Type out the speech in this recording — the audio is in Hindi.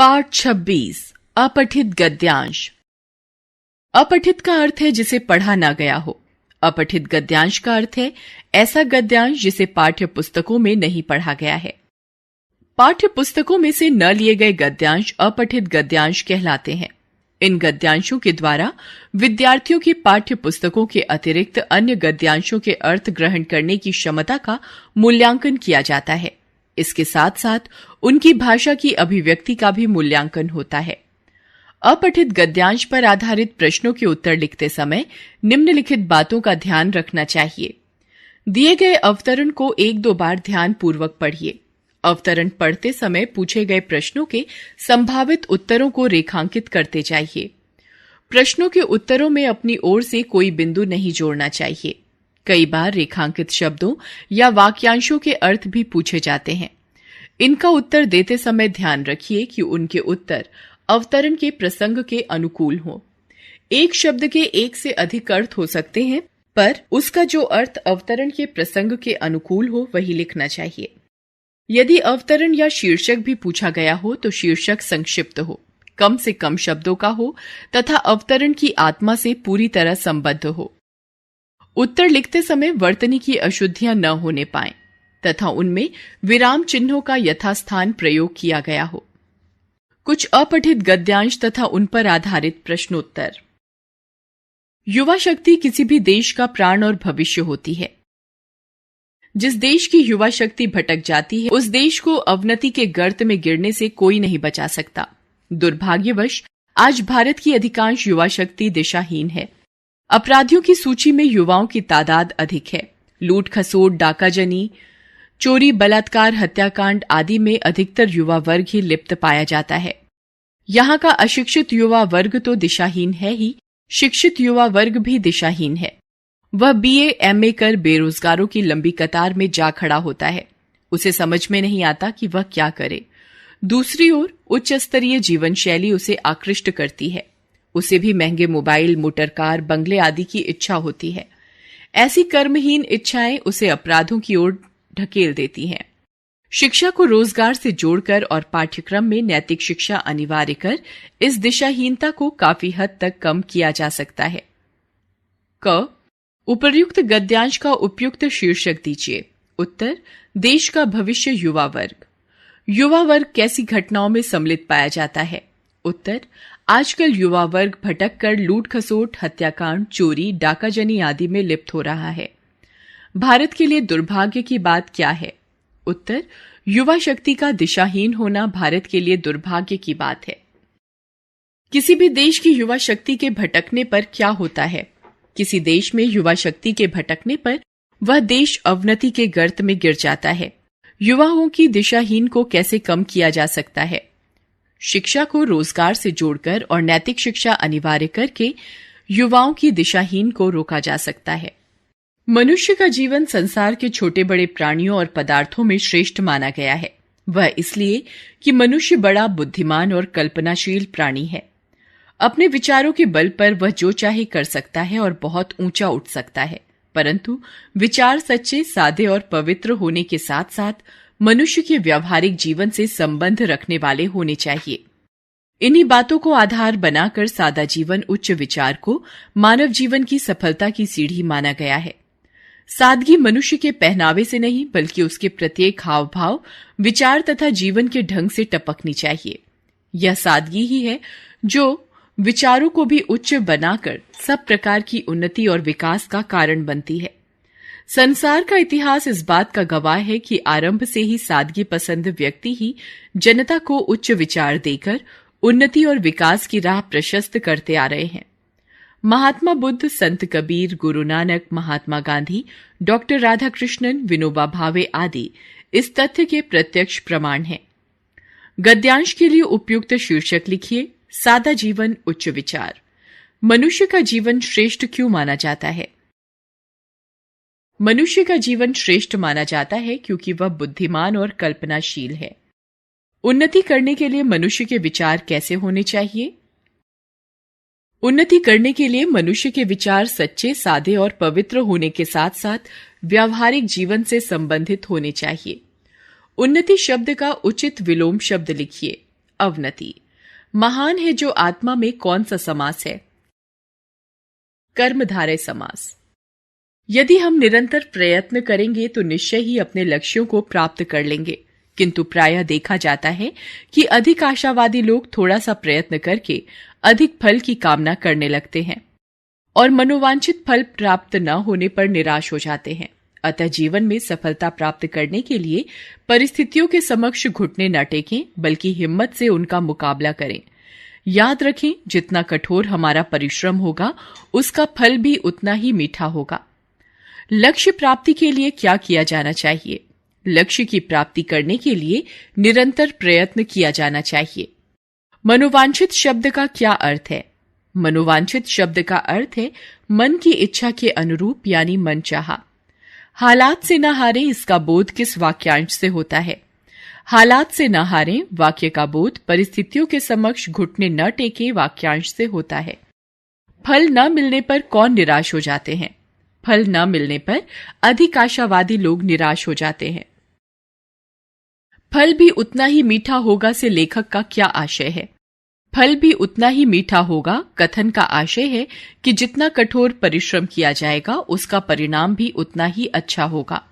पाठ 26 अपठित गद्यांश। अपठित का अर्थ है जिसे पढ़ा ना गया हो। अपठित गद्यांश का अर्थ है ऐसा गद्यांश जिसे पाठ्य पुस्तकों में नहीं पढ़ा गया है। पाठ्य पुस्तकों में से न लिए गए गद्यांश अपठित गद्यांश कहलाते हैं। इन गद्यांशों के द्वारा विद्यार्थियों की पाठ्य पुस्तकों के अतिरिक्त अन्य गद्यांशों के अर्थ ग्रहण करने की क्षमता का मूल्यांकन किया जाता है। इसके साथ साथ उनकी भाषा की अभिव्यक्ति का भी मूल्यांकन होता है। अपठित गद्यांश पर आधारित प्रश्नों के उत्तर लिखते समय निम्नलिखित बातों का ध्यान रखना चाहिए। दिए गए अवतरण को 1-2 बार ध्यान पूर्वक पढ़िए। अवतरण पढ़ते समय पूछे गए प्रश्नों के संभावित उत्तरों को रेखांकित करते जाइए। प्रश्नों के उत्तरों में अपनी ओर से कोई बिंदु नहीं जोड़ना चाहिए। कई बार रेखांकित शब्दों या वाक्यांशों के अर्थ भी पूछे जाते हैं। इनका उत्तर देते समय ध्यान रखिए कि उनके उत्तर अवतरण के प्रसंग के अनुकूल हों। एक शब्द के एक से अधिक अर्थ हो सकते हैं, पर उसका जो अर्थ अवतरण के प्रसंग के अनुकूल हो वही लिखना चाहिए। यदि अवतरण या शीर्षक भी पूछा गया हो तो शीर्षक संक्षिप्त हो, कम से कम शब्दों का हो तथा अवतरण की आत्मा से पूरी तरह संबद्ध हो। उत्तर लिखते समय वर्तनी की अशुद्धियां न होने पाएं तथा उनमें विराम चिन्हों का यथास्थान प्रयोग किया गया हो। कुछ अपठित गद्यांश तथा उन पर आधारित प्रश्नोत्तर। युवा शक्ति किसी भी देश का प्राण और भविष्य होती है। जिस देश की युवा शक्ति भटक जाती है उस देश को अवनति के गर्त में गिरने से कोई नहीं बचा सकता। दुर्भाग्यवश आज भारत की अधिकांश युवा शक्ति दिशाहीन है। अपराधियों की सूची में युवाओं की तादाद अधिक है। लूट खसोट, डाकाजनी, चोरी, बलात्कार, हत्याकांड आदि में अधिकतर युवा वर्ग ही लिप्त पाया जाता है। यहाँ का अशिक्षित युवा वर्ग तो दिशाहीन है ही, शिक्षित युवा वर्ग भी दिशाहीन है। वह BA MA कर बेरोजगारों की लंबी कतार में जा खड़ा होता है। उसे समझ में नहीं आता कि वह क्या करे। दूसरी ओर उच्च स्तरीय जीवन शैली उसे आकृष्ट करती है। उसे भी महंगे मोबाइल, मोटर कार, बंगले आदि की इच्छा होती है। ऐसी कर्महीन इच्छाएं उसे अपराधों की ओर ढकेल देती हैं। शिक्षा को रोजगार से जोड़कर और पाठ्यक्रम में नैतिक शिक्षा अनिवार्य कर इस दिशाहीनता को काफी हद तक कम किया जा सकता है। क उपर्युक्त गद्यांश का उपयुक्त शीर्षक दीजिए। उत्तर देश का भविष्य युवा वर्ग। युवा वर्ग कैसी घटनाओं में सम्मिलित पाया जाता है? उत्तर आजकल युवा वर्ग भटक कर लूट खसोट, हत्याकांड, चोरी, डाकाजनी आदि में लिप्त हो रहा है। भारत के लिए दुर्भाग्य की बात क्या है? उत्तर युवा शक्ति का दिशाहीन होना भारत के लिए दुर्भाग्य की बात है। किसी भी देश की युवा शक्ति के भटकने पर क्या होता है? किसी देश में युवा शक्ति के भटकने पर वह देश अवनति के गर्त में गिर जाता है। युवाओं की दिशाहीन को कैसे कम किया जा सकता है? शिक्षा को रोजगार से जोड़कर और नैतिक शिक्षा अनिवार्य करके युवाओं की दिशाहीन को रोका जा सकता है। मनुष्य का जीवन संसार के छोटे बड़े प्राणियों और पदार्थों में श्रेष्ठ माना गया है। वह इसलिए कि मनुष्य बड़ा बुद्धिमान और कल्पनाशील प्राणी है। अपने विचारों के बल पर वह जो चाहे कर सकता है और बहुत ऊंचा उठ सकता है, परंतु विचार सच्चे, सादे और पवित्र होने के साथ साथ मनुष्य के व्यावहारिक जीवन से संबंध रखने वाले होने चाहिए। इन्हीं बातों को आधार बनाकर सादा जीवन, उच्च विचार को मानव जीवन की सफलता की सीढ़ी माना गया है। सादगी मनुष्य के पहनावे से नहीं बल्कि उसके प्रत्येक हाव भाव, विचार तथा जीवन के ढंग से टपकनी चाहिए। यह सादगी ही है जो विचारों को भी उच्च बनाकर सब प्रकार की उन्नति और विकास का कारण बनती है। संसार का इतिहास इस बात का गवाह है कि आरंभ से ही सादगी पसंद व्यक्ति ही जनता को उच्च विचार देकर उन्नति और विकास की राह प्रशस्त करते आ रहे हैं। महात्मा बुद्ध, संत कबीर, गुरु नानक, महात्मा गांधी, डॉक्टर राधाकृष्णन, विनोबा भावे आदि इस तथ्य के प्रत्यक्ष प्रमाण हैं। गद्यांश के लिए उपयुक्त शीर्षक लिखिए। सादा जीवन, उच्च विचार। मनुष्य का जीवन श्रेष्ठ क्यों माना जाता है? मनुष्य का जीवन श्रेष्ठ माना जाता है क्योंकि वह बुद्धिमान और कल्पनाशील है। उन्नति करने के लिए मनुष्य के विचार कैसे होने चाहिए? उन्नति करने के लिए मनुष्य के विचार सच्चे, सादे और पवित्र होने के साथ साथ व्यावहारिक जीवन से संबंधित होने चाहिए। उन्नति शब्द का उचित विलोम शब्द लिखिए। अवनति। महान है जो आत्मा में कौन सा समास है? कर्मधारय समास। यदि हम निरंतर प्रयत्न करेंगे तो निश्चय ही अपने लक्ष्यों को प्राप्त कर लेंगे, किंतु प्रायः देखा जाता है कि अधिक आशावादी लोग थोड़ा सा प्रयत्न करके अधिक फल की कामना करने लगते हैं और मनोवांछित फल प्राप्त न होने पर निराश हो जाते हैं। अतः जीवन में सफलता प्राप्त करने के लिए परिस्थितियों के समक्ष घुटने न टेकें, बल्कि हिम्मत से उनका मुकाबला करें। याद रखें, जितना कठोर हमारा परिश्रम होगा उसका फल भी उतना ही मीठा होगा। लक्ष्य प्राप्ति के लिए क्या किया जाना चाहिए? लक्ष्य की प्राप्ति करने के लिए निरंतर प्रयत्न किया जाना चाहिए। मनोवांछित शब्द का क्या अर्थ है? मनोवांछित शब्द का अर्थ है मन की इच्छा के अनुरूप, यानी मनचाहा। हालात से न हारें, इसका बोध किस वाक्यांश से होता है? हालात से न हारें वाक्य का बोध परिस्थितियों के समक्ष घुटने न टेके वाक्यांश से होता है। फल न मिलने पर कौन निराश हो जाते हैं? फल न मिलने पर अधिक आशावादी लोग निराश हो जाते हैं। फल भी उतना ही मीठा होगा से लेखक का क्या आशय है? फल भी उतना ही मीठा होगा कथन का आशय है कि जितना कठोर परिश्रम किया जाएगा उसका परिणाम भी उतना ही अच्छा होगा।